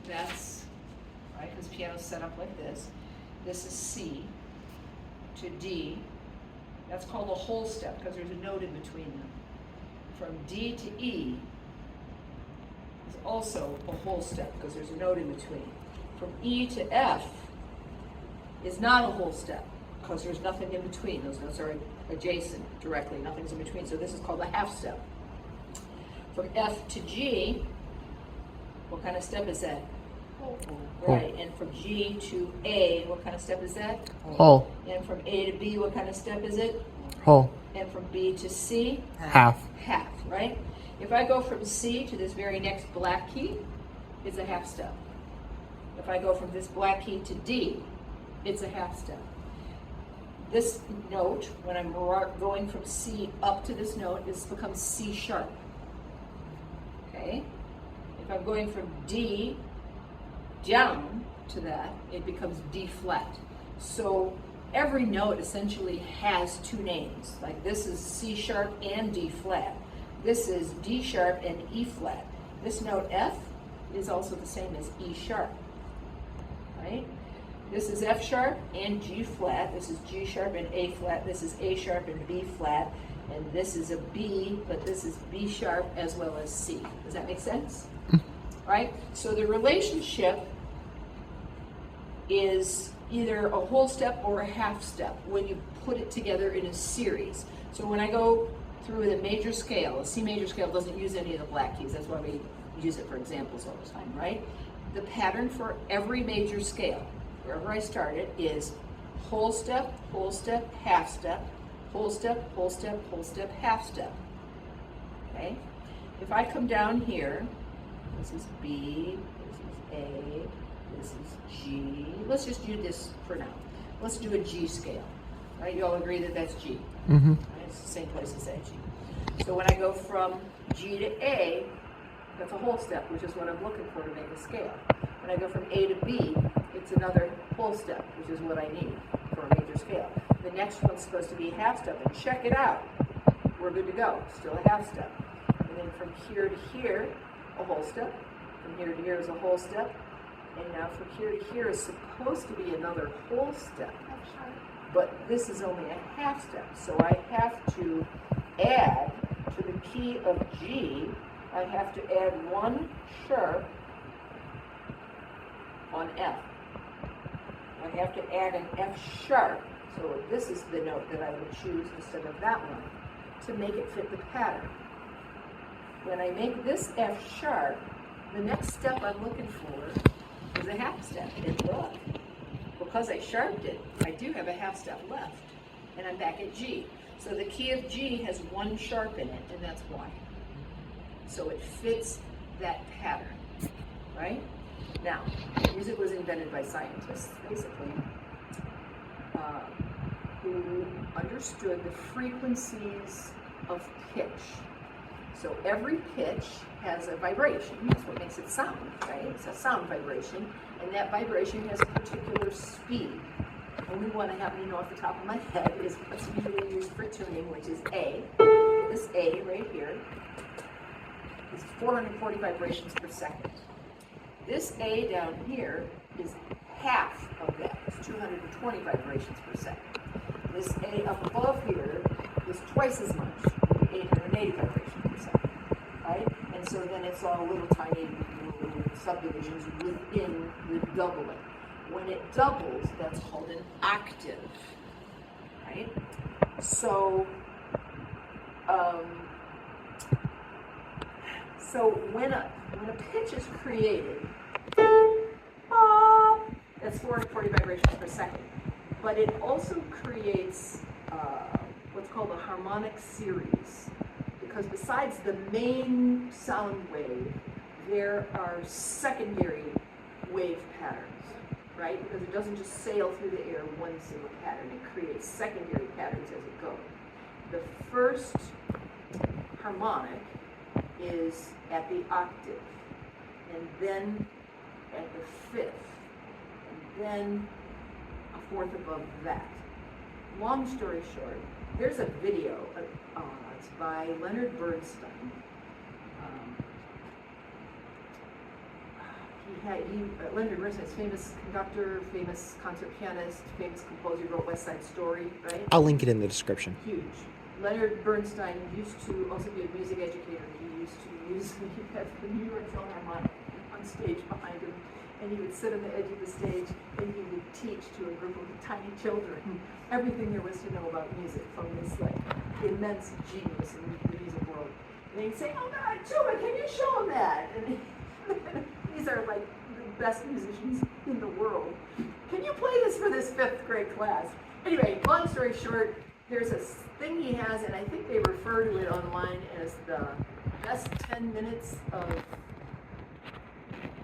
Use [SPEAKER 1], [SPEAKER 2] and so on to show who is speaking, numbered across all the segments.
[SPEAKER 1] That's, right, because piano's set up like this. This is C to D. That's called a whole step because there's a note in between them. From D to E is also a whole step because there's a note in between. From E to F is not a whole step because there's nothing in between. Those notes are adjacent directly, nothing's in between. So this is called a half step. From F to G, what kind of step is that? Right, and from G to A, what kind of step is that?
[SPEAKER 2] Whole.
[SPEAKER 1] And from A to B, what kind of step is it?
[SPEAKER 2] Whole.
[SPEAKER 1] And from B to C?
[SPEAKER 2] Half.
[SPEAKER 1] Half, right? If I go from C to this very next black key, it's a half step. If I go from this black key to D, it's a half step. This note, when I'm going from C up to this note, this becomes C sharp. Okay? If I'm going from D down to that, it becomes D flat. So every note essentially has two names. Like this is C sharp and D flat. This is D sharp and E flat. This note F is also the same as E sharp, right? This is F sharp and G flat. This is G sharp and A flat. This is A sharp and B flat. And this is a B, but this is B sharp as well as C. Does that make sense? Right? So the relationship is either a whole step or a half step when you put it together in a series. So when I go through the major scale, a C major scale doesn't use any of the black keys. That's why we use it for examples all the time, right? The pattern for every major scale, wherever I start it, is whole step, half step, whole step, whole step, whole step, half step. Okay? If I come down here, this is B, this is A, this is G. Let's just do this for now. Let's do a G scale. Right? You all agree that that's G?
[SPEAKER 2] Mm-hmm.
[SPEAKER 1] Right? It's the same place as that G. So when I go from G to A, that's a whole step, which is what I'm looking for to make a scale. When I go from A to B, it's another whole step, which is what I need for a major scale. The next one's supposed to be a half step, and check it out. We're good to go. Still a half step. And then from here to here, a whole step. From here to here is a whole step. And now from here to here is supposed to be another whole step. But this is only a half step. So I have to add to the key of G, I have to add one sharp on F. I have to add an F sharp, so this is the note that I would choose instead of that one, to make it fit the pattern. When I make this F sharp, the next step I'm looking for is a half step. And look, because I sharped it, I do have a half step left, and I'm back at G. So the key of G has one sharp in it, and that's why. So it fits that pattern, right? Now, music was invented by scientists, basically, who understood the frequencies of pitch. So every pitch has a vibration. That's what makes it sound, right? It's a sound vibration, and that vibration has a particular speed. Only one I happen to know off the top of my head is what's usually used for tuning, which is A. This A right here is 440 vibrations per second. This A down here is half of that. It's 220 vibrations per second. This A up above here is twice as much, 880 vibrations per second, right? And so then it's all little tiny little subdivisions within the doubling. When it doubles, that's called an octave, right? So, when a pitch is created, that's 440 vibrations per second. But it also creates what's called a harmonic series, because besides the main sound wave, there are secondary wave patterns, right? Because it doesn't just sail through the air one single pattern, it creates secondary patterns as it goes. The first harmonic is at the octave, and then at the fifth, and then a fourth above that. Long story short, there's a video, it's by Leonard Bernstein. He Leonard Bernstein's famous conductor, famous concert pianist, famous composer, wrote West Side Story, right?
[SPEAKER 2] I'll link it in the description.
[SPEAKER 1] Huge. Leonard Bernstein used to also be a music educator. He used to use, he had the New York Philharmonic on stage behind him, and he would sit on the edge of the stage and he would teach to a group of tiny children everything there was to know about music from this like immense genius in the music world. And he'd say, "Oh God, Chuba, can you show him that?" And these are like the best musicians in the world. "Can you play this for this 5th grade class?" Anyway, long story short, there's a thing he has, and I think they refer to it online as the best 10 minutes of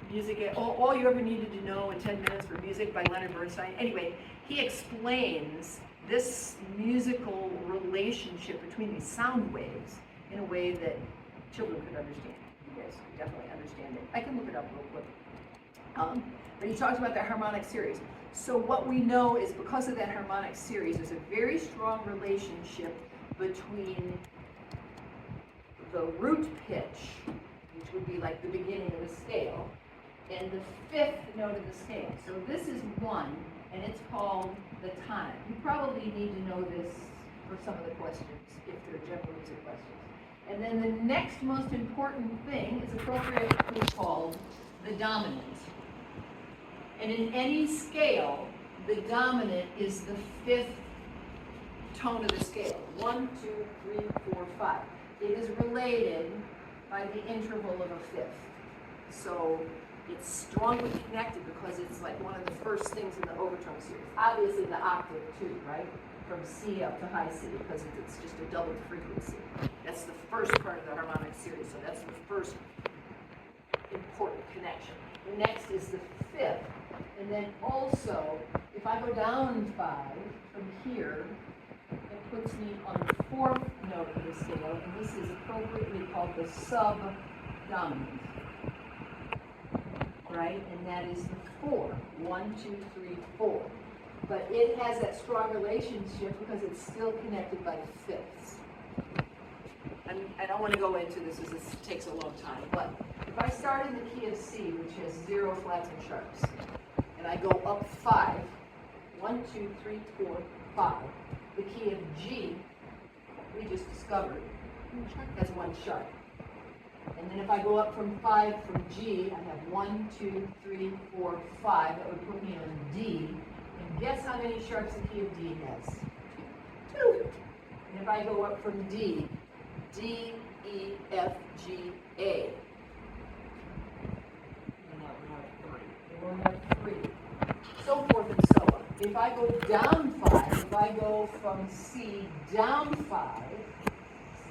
[SPEAKER 1] music. All you ever needed to know in 10 minutes for music by Leonard Bernstein. Anyway, he explains this musical relationship between these sound waves in a way that children could understand. You guys could definitely understand it. I can look it up real quick. But he talks about the harmonic series. So what we know is because of that harmonic series, there's a very strong relationship between the root pitch, which would be like the beginning of the scale, and the 5th note of the scale. So this is 1, and it's called the tonic. You probably need to know this for some of the questions, if they're general music questions. And then the next most important thing is appropriately called the dominant. And in any scale, the dominant is the 5th tone of the scale. 1, 2, 3, 4, 5. It is related by the interval of a 5th. So it's strongly connected because it's like one of the first things in the overtone series. Obviously the octave too, right? From C up to high C, because it's just a doubled frequency. That's the first part of the harmonic series, so that's the first important connection. The next is the 5th, and then also, if I go down 5 from here, it puts me on the 4th note of the scale, and this is appropriately called the subdominant. Right? And that is the 4. 1, 2, 3, 4. But it has that strong relationship because it's still connected by 5ths. I don't want to go into this as this takes a long time, but if I start in the key of C, which has 0 flats and sharps, and I go up 5, 1, 2, 3, 4, 5, the key of G, we just discovered, has 1 sharp. And then if I go up from 5 from G, I have 1, 2, 3, 4, 5. That would put me on D. And guess how many sharps the key of D has? 2. And if I go up from D, D, E, F, G, A. And we'll have 3. So forth and so on. If I go down 5, if I go from C down 5,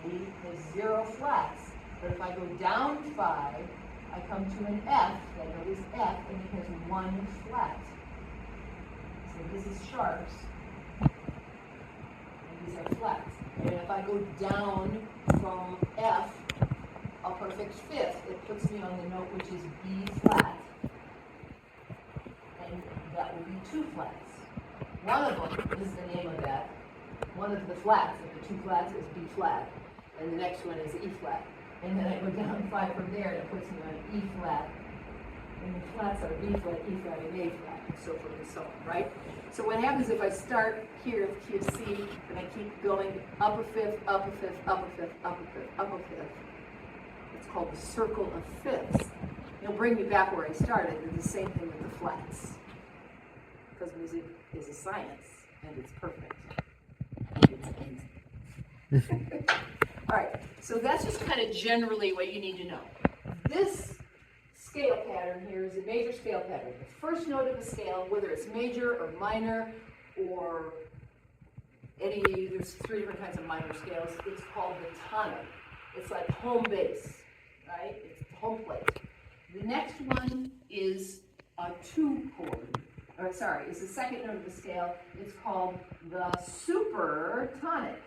[SPEAKER 1] C has 0 flats. But if I go down 5, I come to an F, that note is F, and it has 1 flat. So this is sharps, and these are flats. And if I go down from F, a perfect 5th, it puts me on the note which is B flat, and that will be 2 flats. One of them is the name of that. One of the flats of the 2 flats is B flat, and the next one is E flat. And then I go down 5 from there, and it puts me on E flat. And the flats are B flat, E flat, and A flat, and so forth and so on, right? So what happens if I start here at key of C, and I keep going up a 5th, up a 5th, up a 5th, up a 5th, up a 5th. It's called the circle of 5ths. It'll bring me back where I started. It's the same thing with the flats. Because music is a science, and it's perfect. It's amazing. All right, so that's just kind of generally what you need to know. This scale pattern here is a major scale pattern. The first note of the scale, whether it's major or minor or there's 3 different kinds of minor scales, it's called the tonic. It's like home base, right? It's the home plate. The next one is a 2 chord, it's the second note of the scale. It's called the supertonic,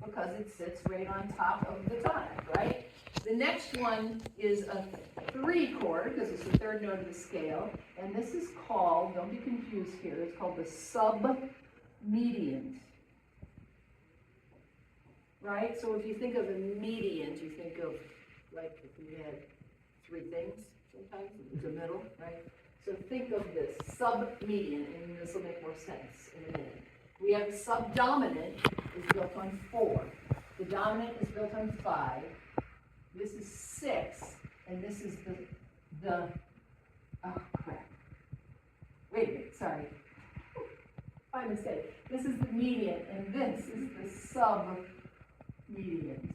[SPEAKER 1] because it sits right on top of the tonic, right? The next one is a 3 chord, because it's the 3rd note of the scale, and this is called, don't be confused here, it's called the submediant, right? So if you think of a mediant, you think of, like, if we had 3 things, sometimes it's a middle, right? So think of this sub-median, and this will make more sense in a minute. We have the subdominant is built on 4. The dominant is built on 5. This is 6, and this is the oh crap. Wait a minute, sorry. My mistake. This is the median, and this is the sub-median.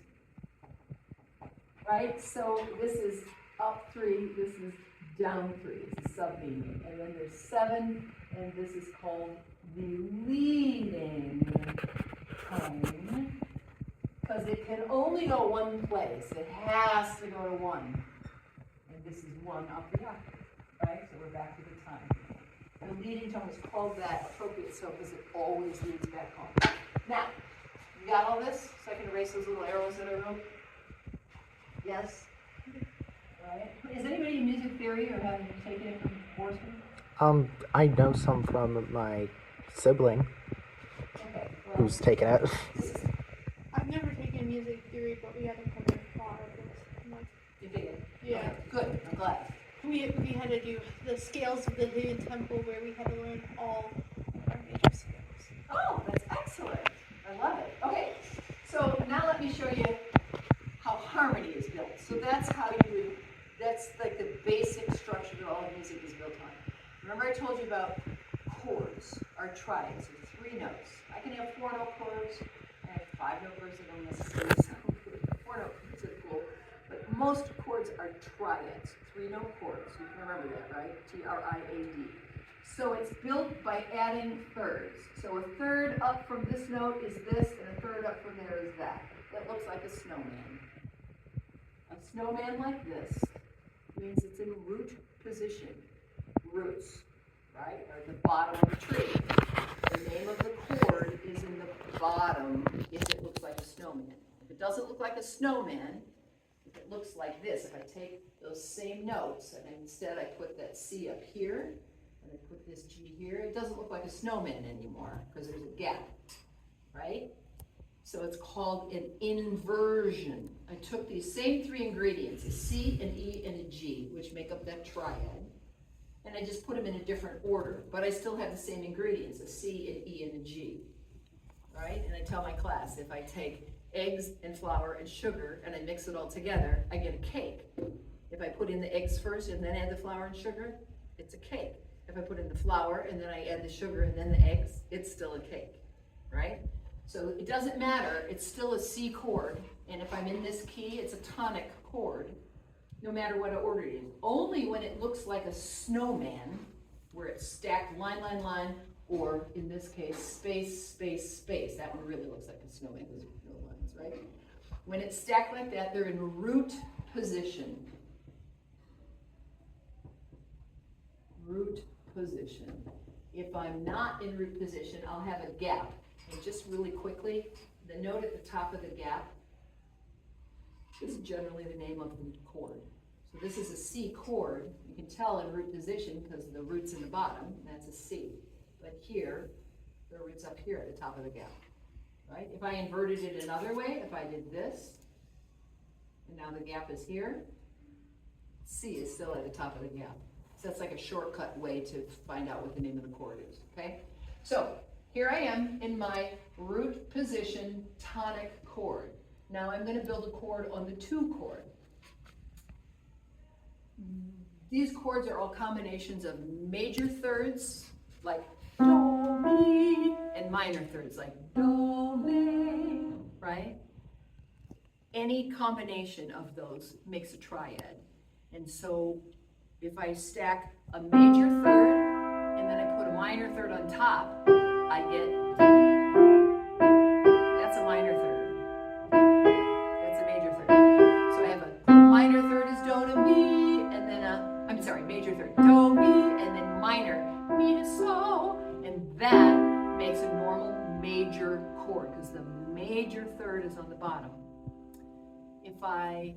[SPEAKER 1] Right? So this is up 3, this is down 3. It's a sub-median. And then there's 7, and this is called the leading tone, because it can only go one place. It has to go to 1. And this is 1 up the octave. Right? So we're back to the time. The leading tone is called that appropriate so because it always leads back home. Now, you got all this? So I can erase those little arrows that I wrote? Yes? Right. Is anybody in music theory or have you taken it from Borsman?
[SPEAKER 2] I know some from my sibling
[SPEAKER 1] Okay. Well,
[SPEAKER 2] who's taken it.
[SPEAKER 3] I've never taken music theory, but we haven't come very far with this.
[SPEAKER 1] you did it?
[SPEAKER 3] Yeah.
[SPEAKER 1] Okay, good. I'm glad.
[SPEAKER 3] We had to do the scales of the hidden temple where we had to learn all of our major scales.
[SPEAKER 1] Oh, that's excellent. I love it. Okay. So now let me show you how harmony is built. So that's that's like the basic structure that all of music is built on. Remember I told you about chords, or triads, or 3 notes. I can have 4-note chords, I have 5-note chords that don't necessarily sound good. 4-note chords are cool, but most chords are triads, 3-note chords. You can remember that, right? T-R-I-A-D. So it's built by adding thirds. So a third up from this note is this, and a third up from there is that. That looks like a snowman. A snowman like this means it's in root position. Roots, right, are at the bottom of the tree. The name of the chord is in the bottom if it looks like a snowman. If it doesn't look like a snowman, if it looks like this, if I take those same notes and instead I put that C up here, and I put this G here, it doesn't look like a snowman anymore because there's a gap, right? So it's called an inversion. I took these same 3 ingredients, a C, an E, and a G, which make up that triad, and I just put them in a different order, but I still have the same ingredients, a C, an E, and a G, right? And I tell my class, if I take eggs and flour and sugar and I mix it all together, I get a cake. If I put in the eggs first and then add the flour and sugar, it's a cake. If I put in the flour and then I add the sugar and then the eggs, it's still a cake, right? So it doesn't matter, it's still a C chord, and if I'm in this key, it's a tonic chord, no matter what order it is. Only when it looks like a snowman, where it's stacked line, line, line, or in this case, space, space, space. That one really looks like a snowman, those are no lines, right? When it's stacked like that, they're in root position. Root position. If I'm not in root position, I'll have a gap. And just really quickly, the note at the top of the gap is generally the name of the chord. So this is a C chord. You can tell in root position because the root's in the bottom, that's a C. But here, the root's up here at the top of the gap, right? If I inverted it another way, if I did this, and now the gap is here, C is still at the top of the gap. So that's like a shortcut way to find out what the name of the chord is, okay? So here I am in my root position tonic chord. Now I'm going to build a chord on the 2 chord. These chords are all combinations of major thirds, like do, mi, and minor thirds, like do, mi, right? Any combination of those makes a triad. And so if I stack a major third and then I put a minor third on top, I get, that's a minor third. That's a major third. So I have a minor third is do to mi, and then major third, do, mi, and then minor, mi to so, and that makes a normal major chord because the major third is on the bottom. If I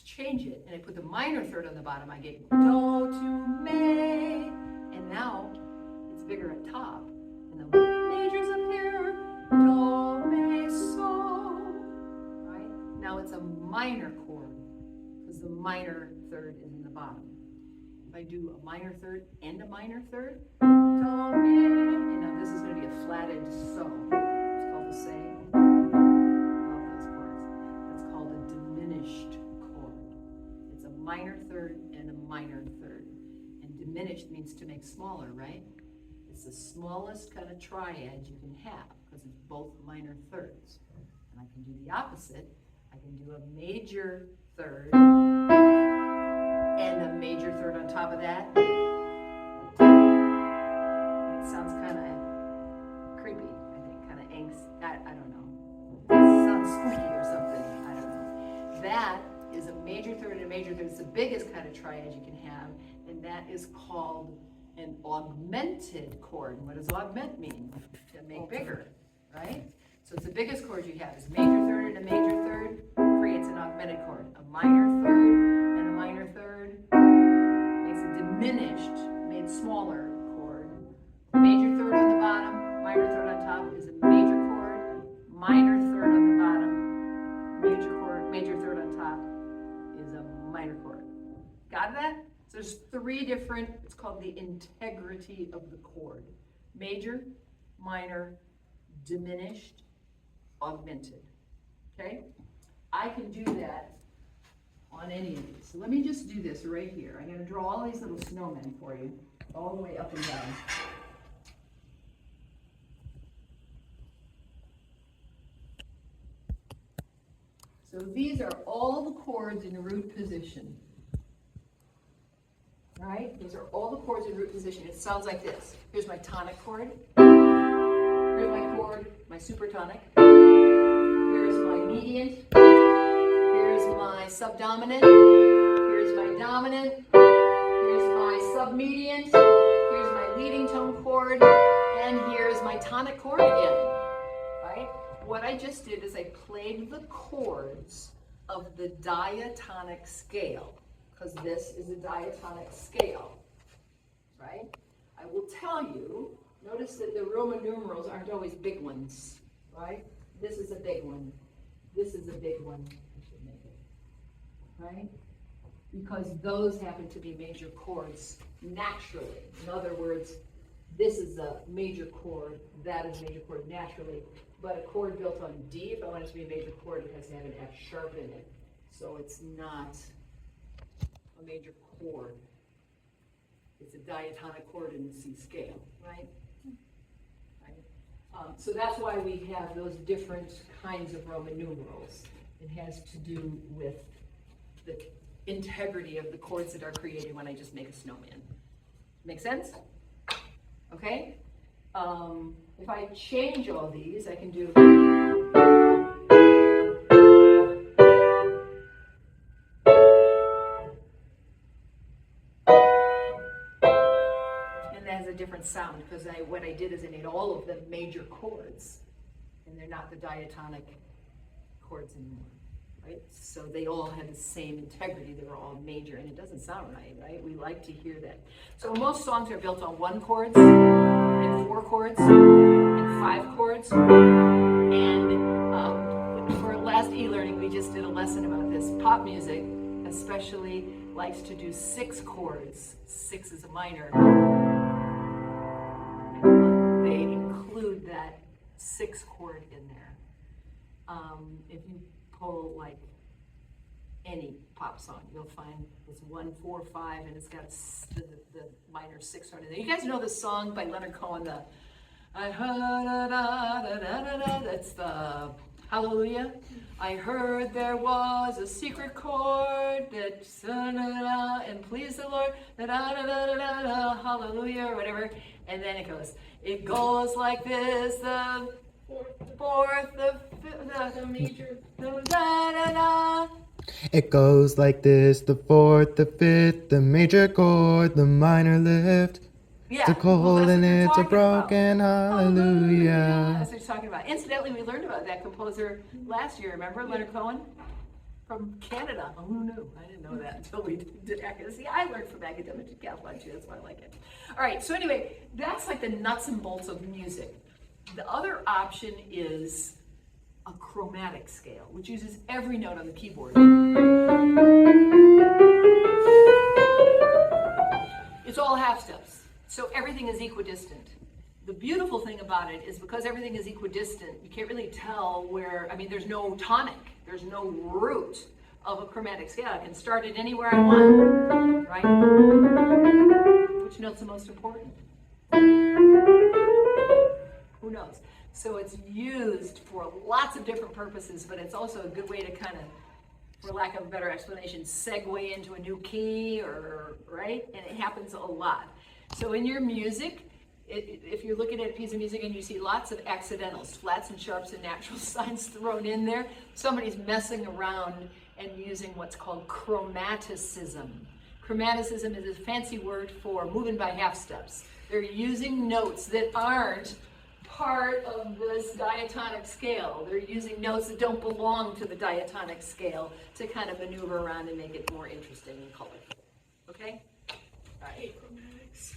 [SPEAKER 1] change it and I put the minor third on the bottom, I get do to mi, and now it's bigger at top, and the major's up here, do, mi, so, right? Now it's a minor chord because the minor third is in the bottom. if I do a minor third and a minor third, do, mi, and now this is going to be a flatted so. It's called a say. Love those chords. That's called a diminished chord. It's a minor third and a minor third. And diminished means to make smaller, right? It's the smallest kind of triad you can have because it's both minor thirds. And I can do the opposite. I can do a major third and a major third on top of that. It sounds kind of creepy, I think, kind of angst. I don't know. It sounds spooky or something. I don't know. That is a major third and a major third. It's the biggest kind of triad you can have, and that is called an augmented chord. And what does augment mean? To make bigger, right? So it's the biggest chord you have is major third and a major third creates an augmented chord. A minor third and a minor third makes a diminished, made smaller chord. Major third on the bottom, minor third on top is a major chord. Minor third on the bottom, major chord, major third on top is a minor chord. Got that? So there's three different, it's called the integrity of the chord. Major, minor, diminished, augmented. Okay? I can do that on any of these. So let me just do this right here. I'm going to draw all these little snowmen for you, all the way up and down. So these are all the chords in root position. Right? Those are all the chords in root position. It sounds like this. Here's my tonic chord. Here's my chord, my supertonic. Here's my mediant. Here's my subdominant. Here's my dominant. Here's my submediant. Here's my leading tone chord. And here's my tonic chord again. Right? What I just did is I played the chords of the diatonic scale, because this is a diatonic scale. Right? I will tell you, notice that the Roman numerals aren't always big ones, right? This is a big one. This is a big one. I should make it, right? Because those happen to be major chords naturally. In other words, this is a major chord, that is a major chord naturally, but a chord built on D, if I want it to be a major chord, it has to have an F sharp in it. So it's not a major chord. It's a diatonic chord in the C scale, right? So that's why we have those different kinds of Roman numerals. It has to do with the integrity of the chords that are created when I just make a snowman. Make sense? Okay? If I change all these, I can do... different sound because what I did is I made all of them major chords, and they're not the diatonic chords anymore, right? So they all had the same integrity. They were all major, and it doesn't sound right, right? We like to hear that. So most songs are built on 1 chords, and 4 chords, and 5 chords. And for last e-learning, we just did a lesson about this. Pop music, especially, likes to do 6 chords. 6 is a minor. They include that 6 chord in there. If you pull like any pop song, you'll find it's 1, 4, 5, and it's got the minor 6 chord in there. You guys know the song by Leonard Cohen, that's the Hallelujah. I heard there was a secret chord that and please the Lord, hallelujah, or whatever. And then it goes like this, the fourth, the major,
[SPEAKER 2] It goes like this, the 4th, the 5th, the major chord, the minor lift.
[SPEAKER 1] Yeah,
[SPEAKER 2] the cold and it's a broken hallelujah.
[SPEAKER 1] That's what he's talking about. Incidentally, we learned about that composer last year, remember? Leonard Cohen from Canada. Oh, who knew? I didn't know that until we did academic. See, I learned from academic Decathlon too, that's why I like it. All right, so anyway, that's like the nuts and bolts of music. The other option is a chromatic scale, which uses every note on the keyboard. all half steps. So everything is equidistant. The beautiful thing about it is because everything is equidistant, you can't really tell where, I mean, there's no tonic, there's no root of a chromatic scale. I can start it anywhere I want, right? Which note's the most important? Who knows? So it's used for lots of different purposes, but it's also a good way to kind of, for lack of a better explanation, segue into a new key, or right? And it happens a lot. So in your music, if you're looking at a piece of music and you see lots of accidentals, flats and sharps and natural signs thrown in there, somebody's messing around and using what's called chromaticism. Chromaticism is a fancy word for moving by half steps. They're using notes that aren't part of this diatonic scale. They're using notes that don't belong to the diatonic scale to kind of maneuver around and make it more interesting and colorful. Okay? All right.
[SPEAKER 3] Chromatics.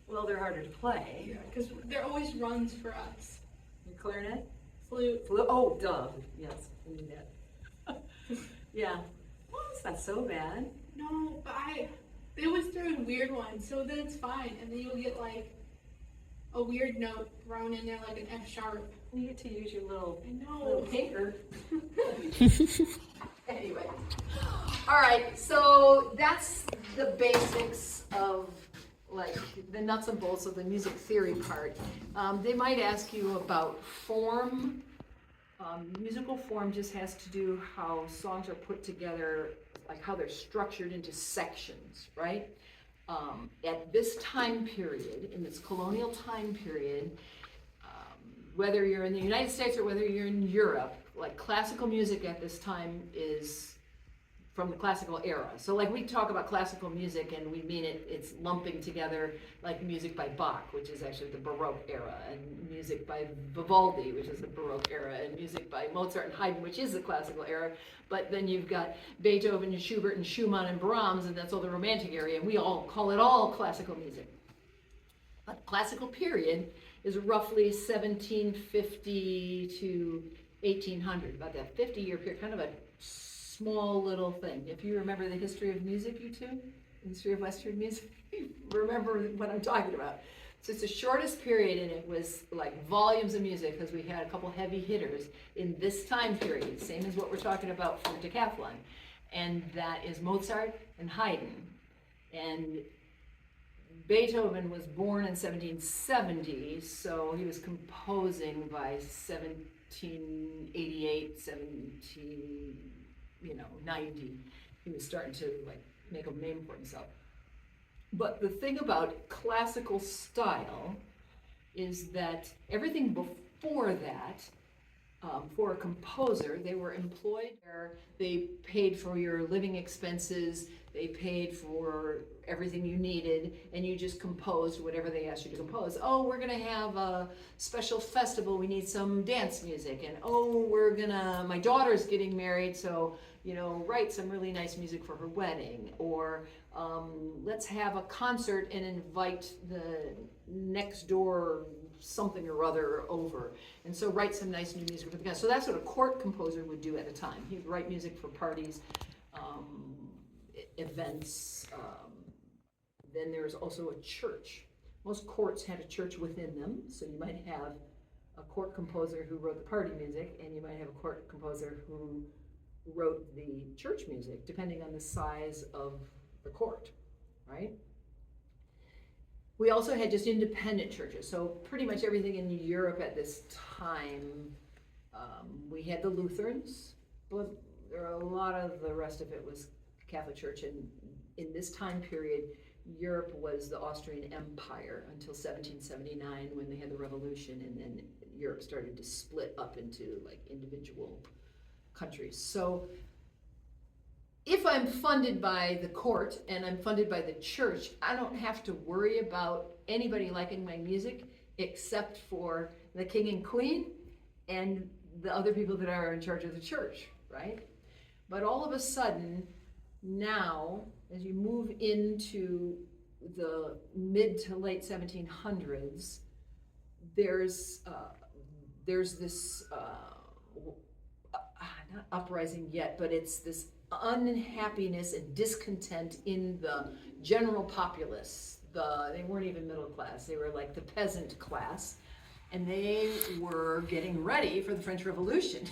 [SPEAKER 1] Well, they're harder to play.
[SPEAKER 3] Yeah, because there always runs for us.
[SPEAKER 1] Your clarinet?
[SPEAKER 3] Flute.
[SPEAKER 1] Oh, duh. Yes, I knew that. Yeah. Well, it's not so bad.
[SPEAKER 3] No, but they always throw in weird ones, so then it's fine. And then you'll get like a weird note thrown in there, like an F sharp.
[SPEAKER 1] You get to use your little
[SPEAKER 3] I know.
[SPEAKER 1] paper. Anyway. All right, so that's the basics of like the nuts and bolts of the music theory part. They might ask you about form. Musical form just has to do how songs are put together, like how they're structured into sections, right? At this time period, in this colonial time period, whether you're in the United States or whether you're in Europe, like classical music at this time is from the classical era. So like we talk about classical music and we mean it's lumping together like music by Bach, which is actually the Baroque era, and music by Vivaldi, which is the Baroque era, and music by Mozart and Haydn, which is the classical era. But then you've got Beethoven and Schubert and Schumann and Brahms, and that's all the Romantic area, and we all call it all classical music. But the classical period is roughly 1750 to 1800, about that 50-year period, kind of a small little thing. If you remember the history of music, you two, the history of Western music, remember what I'm talking about. So it's the shortest period, and it was like volumes of music because we had a couple heavy hitters in this time period, same as what we're talking about for Decathlon. And that is Mozart and Haydn. And Beethoven was born in 1770, so he was composing by 1788, 90. He was starting to like make a name for himself. But the thing about classical style is that everything before that, for a composer, they were employed there, they paid for your living expenses, they paid for everything you needed, and you just composed whatever they asked you to compose. Oh, we're gonna have a special festival, we need some dance music, and oh, my daughter's getting married, so, write some really nice music for her wedding, or let's have a concert and invite the next door something or other over, and so write some nice new music for the guests. So that's what a court composer would do at the time. He'd write music for parties, events. Then there's also a church. Most courts had a church within them, so you might have a court composer who wrote the party music, and you might have a court composer who wrote the church music, depending on the size of the court, right? We also had just independent churches, so pretty much everything in Europe at this time, we had the Lutherans, but there are a lot of the rest of it was Catholic Church, and in this time period, Europe was the Austrian Empire until 1779 when they had the revolution, and then Europe started to split up into like individual countries. So if I'm funded by the court and I'm funded by the church, I don't have to worry about anybody liking my music except for the king and queen and the other people that are in charge of the church, right? But all of a sudden, now, as you move into the mid to late 1700s, there's this, not uprising yet, but it's this unhappiness and discontent in the general populace, they weren't even middle class, they were like the peasant class. And they were getting ready for the French Revolution.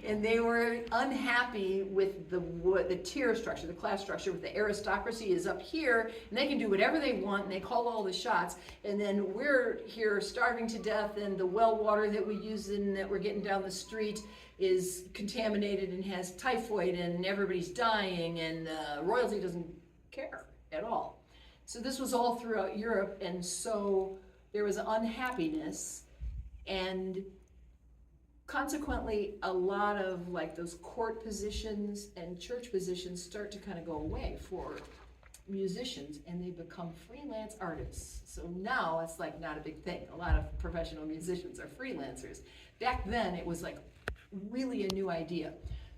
[SPEAKER 1] And they were unhappy with the tier structure, the class structure, with the aristocracy is up here, and they can do whatever they want, and they call all the shots, and then we're here starving to death, and the well water that we use and that we're getting down the street is contaminated and has typhoid, and everybody's dying, and royalty doesn't care at all. So this was all throughout Europe, and so there was unhappiness, and consequently a lot of like those court positions and church positions start to kind of go away for musicians, and they become freelance artists. So now it's like not a big thing. A lot of professional musicians are freelancers. Back then it was like really a new idea.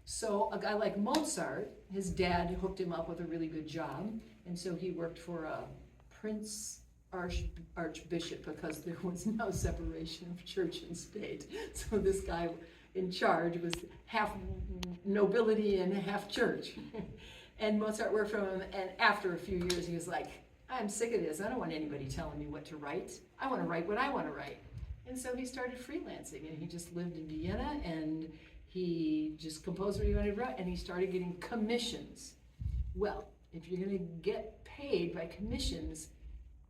[SPEAKER 1] So a guy like Mozart, his dad hooked him up with a really good job, and so he worked for a archbishop, because there was no separation of church and state. So this guy in charge was half nobility and half church. And Mozart worked for him, and after a few years he was like, I'm sick of this. I don't want anybody telling me what to write. I want to write what I want to write. And so he started freelancing, and he just lived in Vienna, and he just composed what he wanted to write, and he started getting commissions. Well, if you're going to get paid by commissions,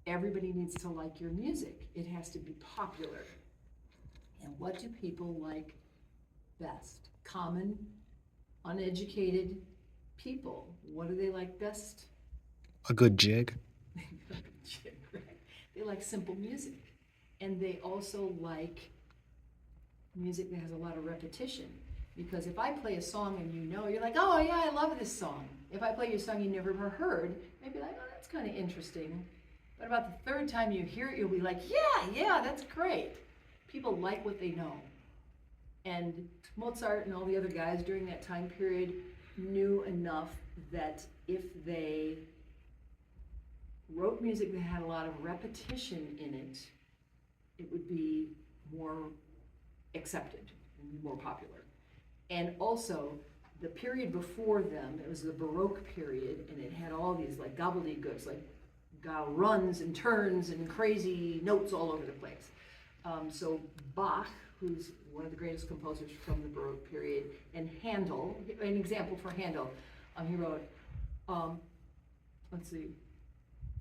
[SPEAKER 1] everybody needs to like your music. It has to be popular. And what do people like best? Common, uneducated people. What do they like best?
[SPEAKER 2] A good jig.
[SPEAKER 1] They like simple music. And they also like music that has a lot of repetition. Because if I play a song and you know, you're like, oh yeah, I love this song. If I play you a song you never heard, maybe like, oh, that's kind of interesting. But about the third time you hear it, you'll be like, yeah, that's great. People like what they know. And Mozart and all the other guys during that time period knew enough that if they wrote music that had a lot of repetition in it, it would be more accepted and more popular. And also, the period before them, it was the Baroque period, and it had all these like gobbledygooks, like runs and turns and crazy notes all over the place. So Bach, who's one of the greatest composers from the Baroque period, and Handel, an example for Handel, he wrote, let's see,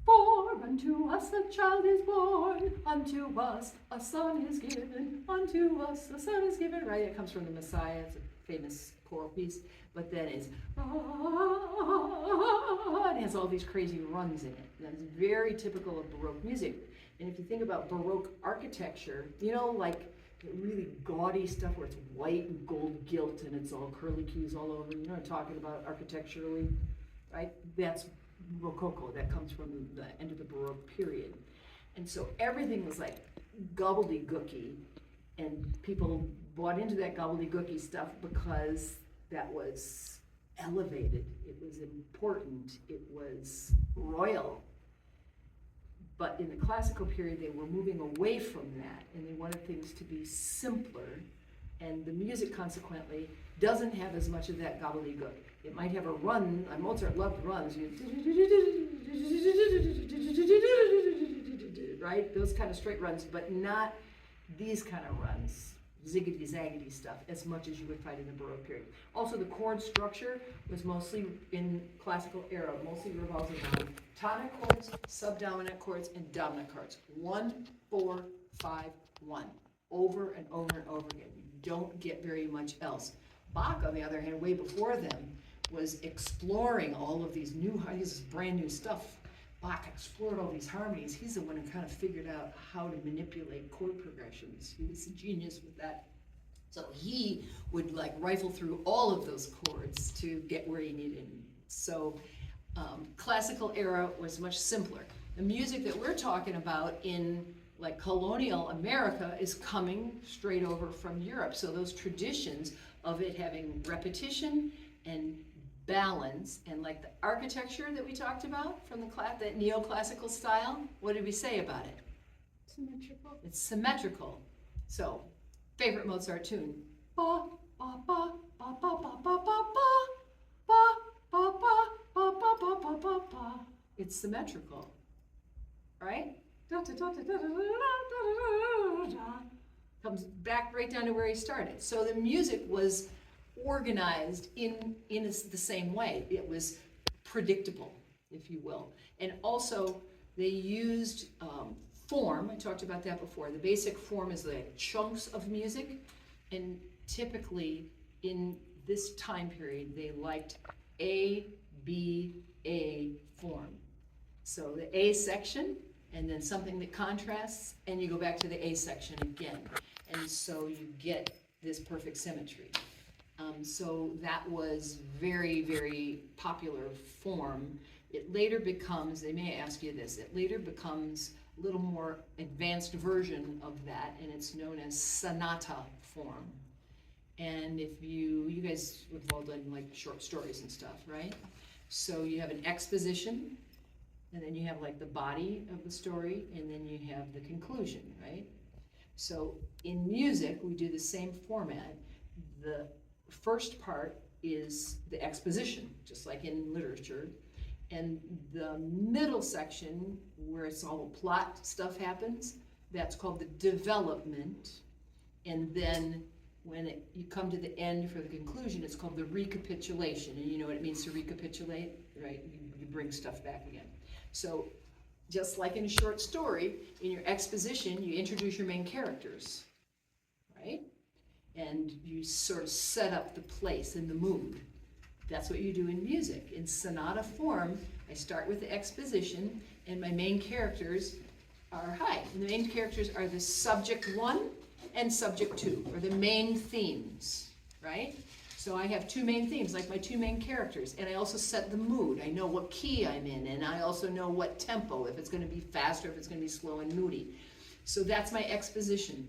[SPEAKER 1] for unto us a child is born, unto us a son is given, unto us a son is given, right? It comes from the Messiah, it's a famous choral piece, but then it's, it has all these crazy runs in it. That's very typical of Baroque music. And if you think about Baroque architecture, you know, like really gaudy stuff where it's white and gold gilt and it's all curly cues all over, you know what I'm talking about architecturally, right? That's Rococo, that comes from the end of the Baroque period. And so everything was like gobbledygooky, and people bought into that gobbledygooky stuff because that was elevated, it was important, it was royal. But in the classical period, they were moving away from that, and they wanted things to be simpler, and the music consequently doesn't have as much of that gobbledygook. It might have a run, Mozart loved runs, right? Those kind of straight runs, but not these kind of runs, ziggity-zaggity stuff, as much as you would find in the Baroque period. Also, the chord structure was mostly, in classical era, mostly revolving around tonic chords, subdominant chords, and dominant chords. 1, 4, 5, 1. Over and over and over again. You don't get very much else. Bach, on the other hand, way before them, was exploring all of these new, this is brand new stuff. Bach explored all these harmonies. He's the one who kind of figured out how to manipulate chord progressions. He was a genius with that. So he would like rifle through all of those chords to get where he needed. So classical era was much simpler. The music that we're talking about in like colonial America is coming straight over from Europe. So those traditions of it having repetition and balance, and like the architecture that we talked about from that neoclassical style, what did we say about it?
[SPEAKER 3] Symmetrical.
[SPEAKER 1] It's symmetrical. So, favorite Mozart tune. Ba, ba, ba, ba, ba, ba, ba, ba, ba, ba, ba, ba, ba, ba, ba, ba, ba, ba. It's symmetrical. right? Comes back right down to where he started. So the music was organized in the same way. It was predictable, if you will. And also, they used form. I talked about that before. The basic form is like chunks of music, and typically in this time period, they liked A, B, A form. So the A section, and then something that contrasts, and you go back to the A section again. And so you get this perfect symmetry. So that was very, very popular form. It later becomes, they may ask you this, it later becomes a little more advanced version of that, and it's known as sonata form. And if you guys have all done like short stories and stuff, right? So you have an exposition, and then you have like the body of the story, and then you have the conclusion, right? So in music, we do the same format. The first part is the exposition, just like in literature. And the middle section, where it's all the plot stuff happens, that's called the development. And then when you come to the end for the conclusion, it's called the recapitulation. And you know what it means to recapitulate, right? You bring stuff back again. So just like in a short story, in your exposition, you introduce your main characters, right? And you sort of set up the place and the mood. That's what you do in music. In sonata form, I start with the exposition, and my main characters are, and the main characters are the subject 1 and subject 2, or the main themes, right? So I have 2 main themes, like my 2 main characters, and I also set the mood. I know what key I'm in, and I also know what tempo, if it's going to be fast or if it's going to be slow and moody. So that's my exposition.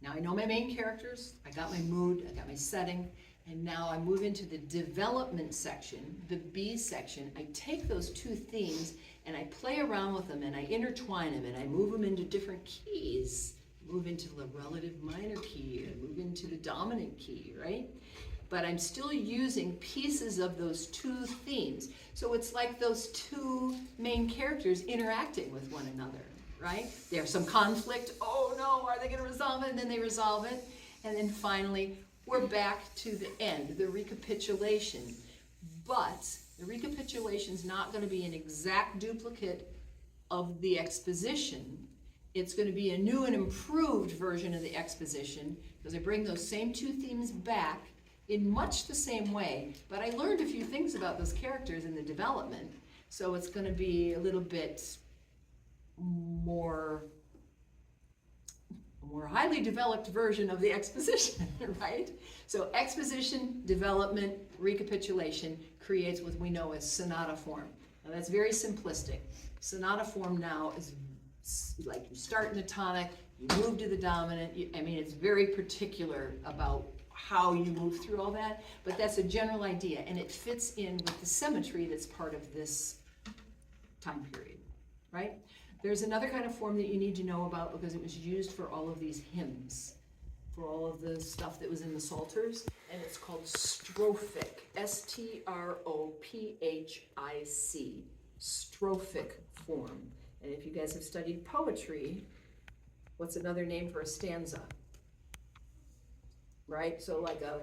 [SPEAKER 1] Now I know my main characters, I got my mood, I got my setting, and now I move into the development section, the B section. I take those 2 themes and I play around with them and I intertwine them and I move them into different keys. Move into the relative minor key or move into the dominant key, right? But I'm still using pieces of those 2 themes. So it's like those 2 main characters interacting with one another. Right? There's some conflict. Oh no, are they going to resolve it? And then they resolve it. And then finally, we're back to the end, the recapitulation. But the recapitulation is not going to be an exact duplicate of the exposition. It's going to be a new and improved version of the exposition, because I bring those same 2 themes back in much the same way. But I learned a few things about those characters in the development. So it's going to be a little bit more highly developed version of the exposition, right? So exposition, development, recapitulation creates what we know as sonata form. Now that's very simplistic. Sonata form now is like you start in the tonic, you move to the dominant. It's very particular about how you move through all that, but that's a general idea, and it fits in with the symmetry that's part of this time period, right? There's another kind of form that you need to know about because it was used for all of these hymns, for all of the stuff that was in the Psalters, and it's called strophic, S-T-R-O-P-H-I-C, strophic form. And if you guys have studied poetry, what's another name for a stanza? Right? So like a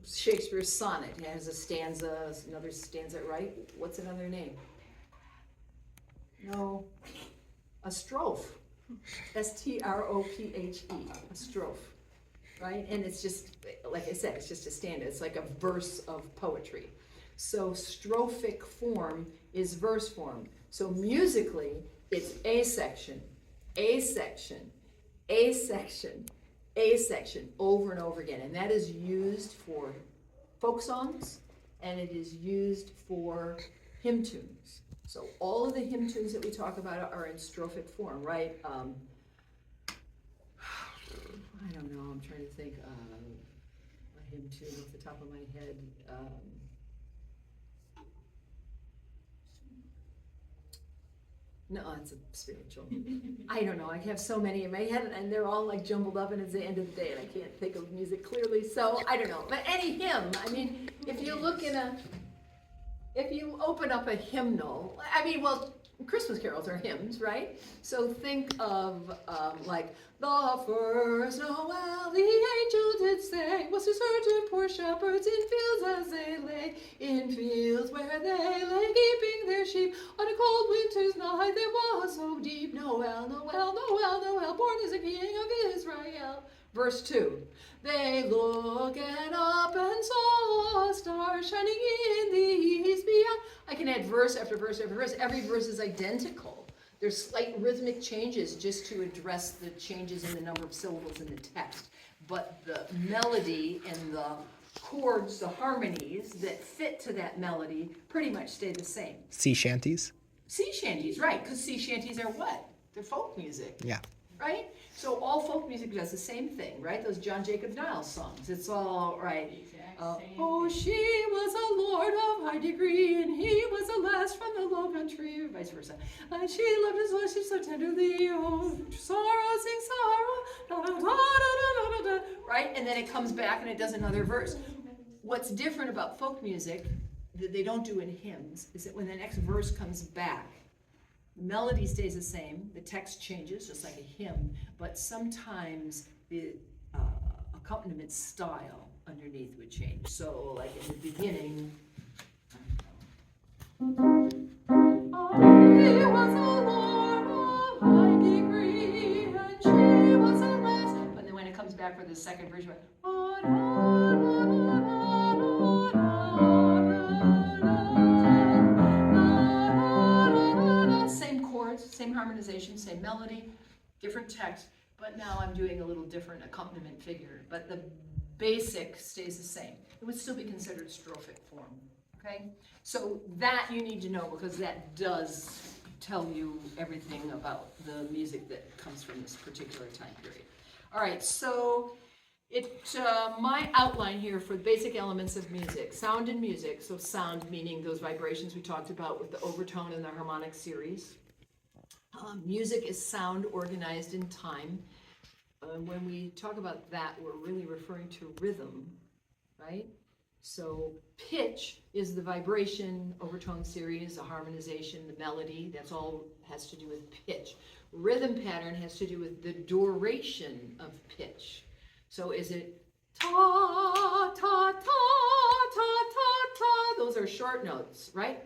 [SPEAKER 1] Shakespeare's sonnet has a stanza, another stanza, right? What's another name? No, a strophe, S-T-R-O-P-H-E, a strophe, right? And it's just, like I said, it's just a stanza. It's like a verse of poetry. So strophic form is verse form. So musically, it's A section, A section, A section, A section, over and over again. And that is used for folk songs, and it is used for hymn tunes. So all of the hymn tunes that we talk about are in strophic form, right? I don't know, I'm trying to think of a hymn tune off the top of my head. No, it's a spiritual. I don't know, I have so many in my head and they're all like jumbled up and it's the end of the day and I can't think of music clearly, so I don't know. But any hymn, if you look in if you open up a hymnal, Christmas carols are hymns, right? So think of like, the first Noel the angel did say was to certain poor shepherds in fields as they lay, in fields where they lay keeping their sheep. On a cold winter's night they was so deep. Noel, Noel, Noel, Noel, born is a king of Israel. Verse 2. They looked up and saw a star shining in the east beyond. I can add verse after verse after verse. Every verse is identical. There's slight rhythmic changes just to address the changes in the number of syllables in the text. But the melody and the chords, the harmonies that fit to that melody pretty much stay the same.
[SPEAKER 2] Sea shanties?
[SPEAKER 1] Sea shanties, right, because sea shanties are what? They're folk music.
[SPEAKER 2] Yeah.
[SPEAKER 1] Right? So all folk music does the same thing, right? Those John Jacob Niles songs. It's all right. Oh, she was a lord of high degree, and he was a lass from the low country, or vice versa. And she loved his voice, she so tenderly. Oh, sorrow, sing sorrow, da, da, da, da, da, da, da. Right? And then it comes back and it does another verse. What's different about folk music that they don't do in hymns is that when the next verse comes back, the melody stays the same, the text changes, just like a hymn, but sometimes the accompaniment style underneath would change. So, like in the beginning, he was a lord of high degree, and she was a lass. But then when it comes back for the second version, same chords, same harmonization, same melody, different text, but now I'm doing a little different accompaniment figure, but the basic stays the same. It would still be considered strophic form, okay? So that you need to know because that does tell you everything about the music that comes from this particular time period. All right, so my outline here for basic elements of music, sound and music. So sound meaning those vibrations we talked about with the overtone and the harmonic series. Music is sound organized in time. When we talk about that, we're really referring to rhythm, right? So pitch is the vibration, overtone series, the harmonization, the melody. That's all has to do with pitch. Rhythm pattern has to do with the duration of pitch. So is it ta, ta, ta, ta, ta, ta? Those are short notes, right?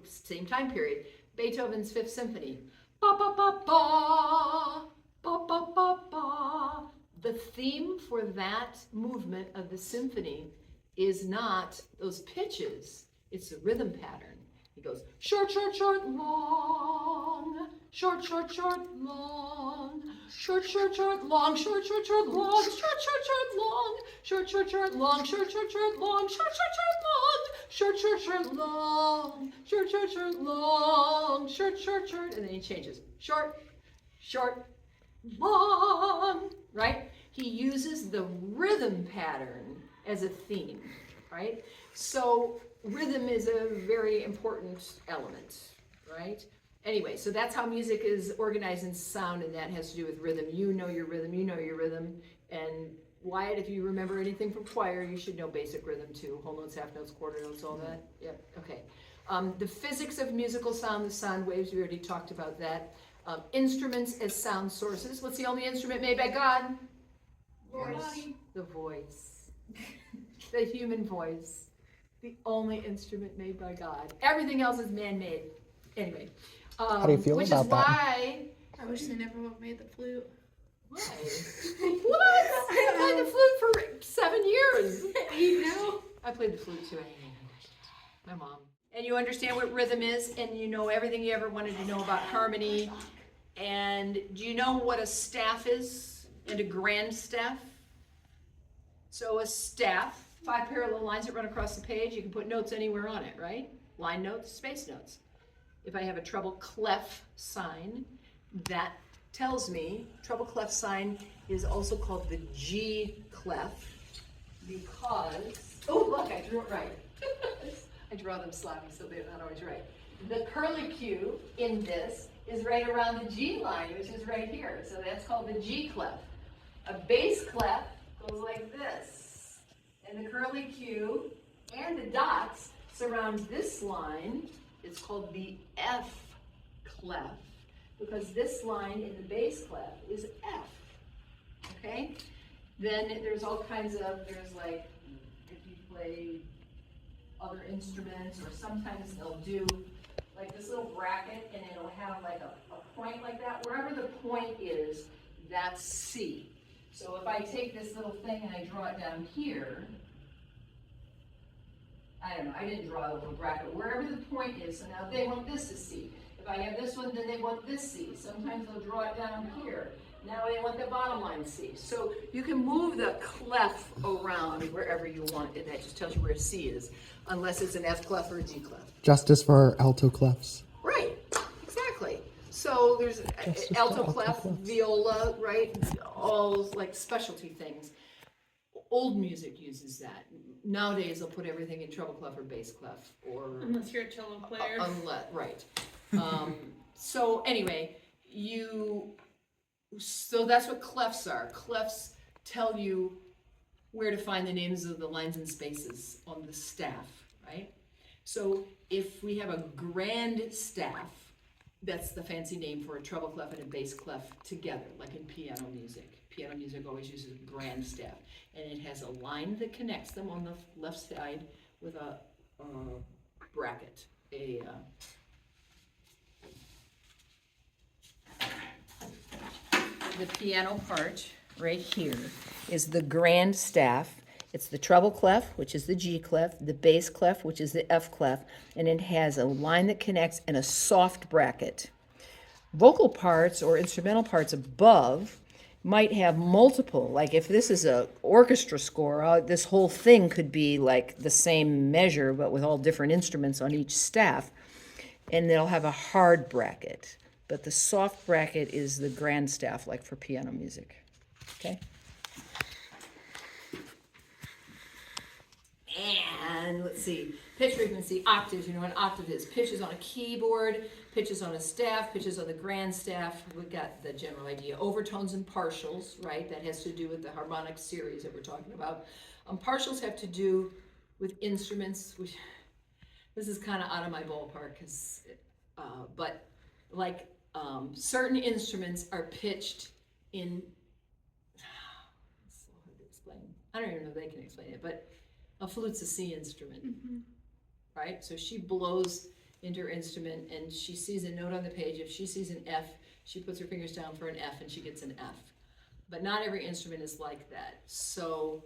[SPEAKER 1] Same time period. Beethoven's Fifth Symphony. Ba, ba, ba, ba, ba, ba, ba, ba. The theme for that movement of the symphony is not those pitches, it's the rhythm pattern. He goes short, short, short, long, short, short, short, long, short, short, short, long, short, short, short, long, short, short, short, long, short, short, short, long, short, short, short, long, short, short, short, long, short, short, short, long, short, short, short, long, short, short, short, and then he changes short, short, long, right? He uses the rhythm pattern as a theme, right? So rhythm is a very important element, right? Anyway, so that's how music is organized in sound, and that has to do with rhythm. You know your rhythm, you know your rhythm. And Wyatt, if you remember anything from choir, you should know basic rhythm too. Whole notes, half notes, quarter notes, all that. Yep, okay. The physics of musical sound, the sound waves, we already talked about that. Instruments as sound sources. What's the only instrument made by God?
[SPEAKER 3] Voice.
[SPEAKER 1] The voice. The human voice. The only instrument made by God. Everything else is man-made. Anyway.
[SPEAKER 2] How do you feel
[SPEAKER 1] which
[SPEAKER 2] about
[SPEAKER 1] is
[SPEAKER 2] that?
[SPEAKER 1] why.
[SPEAKER 3] I wish they never would have made the flute.
[SPEAKER 1] Why? What? I played the flute for 7 years.
[SPEAKER 3] You know?
[SPEAKER 1] I played the flute too. My mom. And you understand what rhythm is, and you know everything you ever wanted to know about harmony. And do you know what a staff is and a grand staff? So a staff, 5 parallel lines that run across the page, you can put notes anywhere on it, right? Line notes, space notes. If I have a treble clef sign, that tells me treble clef sign is also called the G clef because, oh look, I drew it right. I draw them sloppy so they're not always right. The curlicue in this is right around the G line, which is right here. So that's called the G clef. A bass clef goes like this. And the curlicue and the dots surround this line It's called the F clef because this line in the bass clef is F, okay? Then there's all kinds of, there's like, if you play other instruments, or sometimes they'll do like this little bracket and it'll have like a point like that. Wherever the point is, that's C. So if I take this little thing and I draw it down here, I don't know, I didn't draw a little bracket. Wherever the point is, so now they want this as C. If I have this one, then they want this C. Sometimes they'll draw it down here. Now they want the bottom line C. So you can move the clef around wherever you want, and that just tells you where C is, unless it's an F clef or a G clef.
[SPEAKER 2] Justice for our alto clefs.
[SPEAKER 1] Right, exactly. So there's
[SPEAKER 2] Justice
[SPEAKER 1] alto
[SPEAKER 2] for
[SPEAKER 1] clef,
[SPEAKER 2] alto clefs.
[SPEAKER 1] viola, right? All like specialty things. Old music uses that. Nowadays, they'll put everything in treble clef or bass clef, or
[SPEAKER 3] Unless you're a cello player.
[SPEAKER 1] right. So anyway, so that's what clefs are. Clefs tell you where to find the names of the lines and spaces on the staff, right? So if we have a grand staff, that's the fancy name for a treble clef and a bass clef together, like in piano music. Piano music always uses grand staff, and it has a line that connects them on the left side with a bracket, the piano part right here is the grand staff. It's the treble clef, which is the G clef, the bass clef, which is the F clef, and it has a line that connects and a soft bracket. Vocal parts or instrumental parts above might have multiple, like if this is a orchestra score, this whole thing could be like the same measure but with all different instruments on each staff, and they'll have a hard bracket. But the soft bracket is the grand staff, like for piano music, okay? And let's see, pitch frequency, octaves, you know what an octave is. Pitches on a keyboard, pitches on a staff, pitches on the grand staff. We've got the general idea. Overtones and partials, right? That has to do with the harmonic series that we're talking about. Partials have to do with instruments, which this is kind of out of my ballpark, but like certain instruments are pitched in, it's so hard to explain. I don't even know if they can explain it, but a flute's a C instrument, right? So she blows into her instrument and she sees a note on the page. If she sees an F, she puts her fingers down for an F and she gets an F. But not every instrument is like that. So,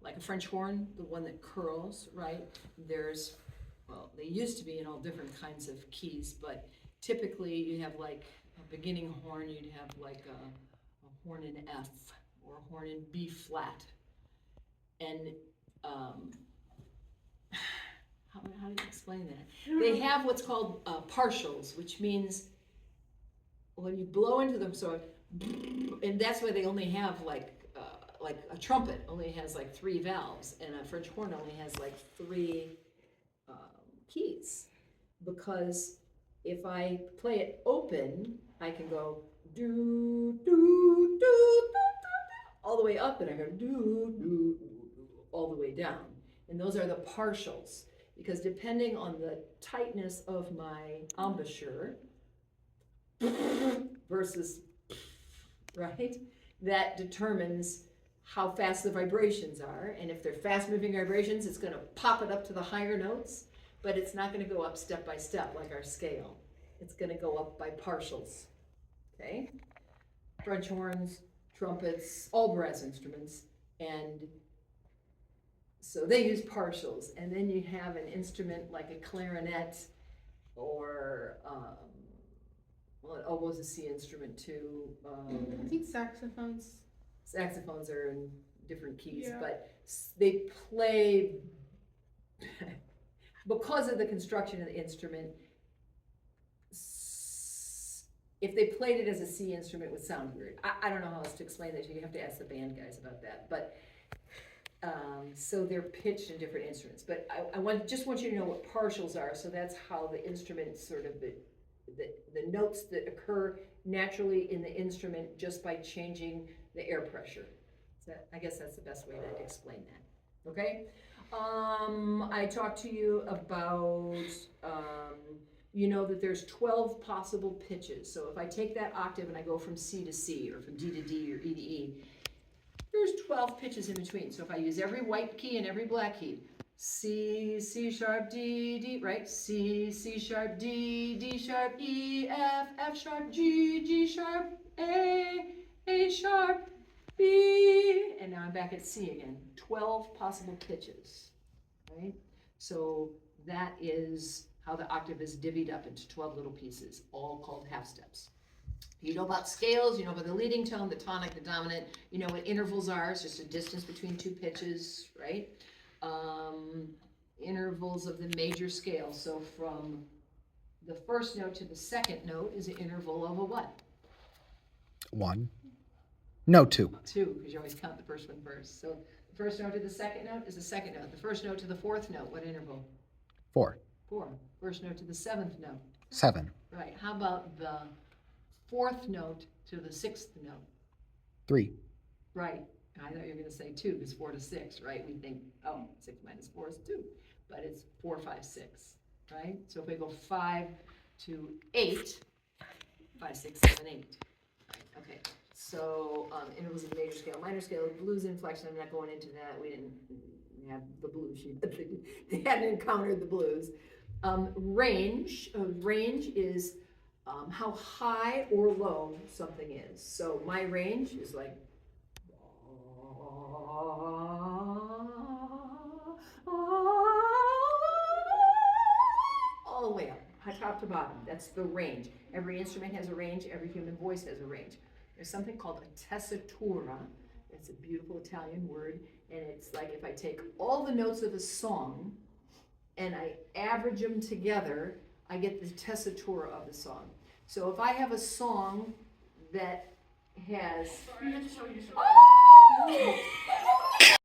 [SPEAKER 1] like a French horn, the one that curls, right? There's, well, they used to be in all different kinds of keys, but typically you have like a beginning horn, you'd have like a horn in F or a horn in B flat. And how do you explain that? They have what's called partials, which means when you blow into them, so and that's why they only have like a trumpet only has like 3 valves, and a French horn only has like 3 keys, because if I play it open, I can go do do do do all the way up, and I go do do all the way down, and those are the partials, because depending on the tightness of my embouchure versus, right, that determines how fast the vibrations are. And if they're fast moving vibrations, it's going to pop it up to the higher notes, but it's not going to go up step by step like our scale. It's going to go up by partials, okay? French horns, trumpets, all brass instruments, and so they use partials. And then you have an instrument like a clarinet, or well, an oboe's a C instrument too.
[SPEAKER 3] I think saxophones.
[SPEAKER 1] Saxophones are in different keys,
[SPEAKER 3] Yeah.
[SPEAKER 1] but they play because of the construction of the instrument. If they played it as a C instrument, it would sound weird. I don't know how else to explain that. You have to ask the band guys about that. But so they're pitched in different instruments. But I just want you to know what partials are. So that's how the instrument sort of the notes that occur naturally in the instrument just by changing the air pressure. So I guess that's the best way to explain that. Okay. I talked to you about, you know that there's 12 possible pitches. So if I take that octave and I go from C to C, or from D to D, or E to E, there's 12 pitches in between. So if I use every white key and every black key, C, C sharp, D, D, right? C, C sharp, D, D sharp, E, F, F sharp, G, G sharp, A sharp, B, and now I'm back at C again. 12 possible pitches, right? So that is how the octave is divvied up into 12 little pieces, all called half steps. You know about scales, you know about the leading tone, the tonic, the dominant, you know what intervals are, it's just a distance between two pitches, right? Intervals of the major scale, so from the first note to the second note is an interval of a what?
[SPEAKER 4] 1. No, 2.
[SPEAKER 1] 2, because you always count the first one first. So the first note to the second note is the second note. The first note to the fourth note, what interval?
[SPEAKER 4] 4.
[SPEAKER 1] 4. First note to the seventh note.
[SPEAKER 4] 7.
[SPEAKER 1] Right, how about the fourth note to the sixth note?
[SPEAKER 4] 3.
[SPEAKER 1] Right, I thought you were gonna say 2, because 4 to 6, right? We think, oh, 6 minus 4 is 2, but it's 4, 5, 6, right? So if we go 5 to 8, 5, 6, 7, 8. Right, okay, so intervals of major scale, minor scale, blues inflection, I'm not going into that, we didn't have the blues sheet, they hadn't encountered the blues. Range is how high or low something is. So my range is like all the way up, top to bottom. That's the range. Every instrument has a range. Every human voice has a range. There's something called a tessitura. It's a beautiful Italian word, and it's like if I take all the notes of a song and I average them together, I get the tessitura of the song. So if I have a song that has...
[SPEAKER 3] Sorry, I have to show you something.
[SPEAKER 1] Oh!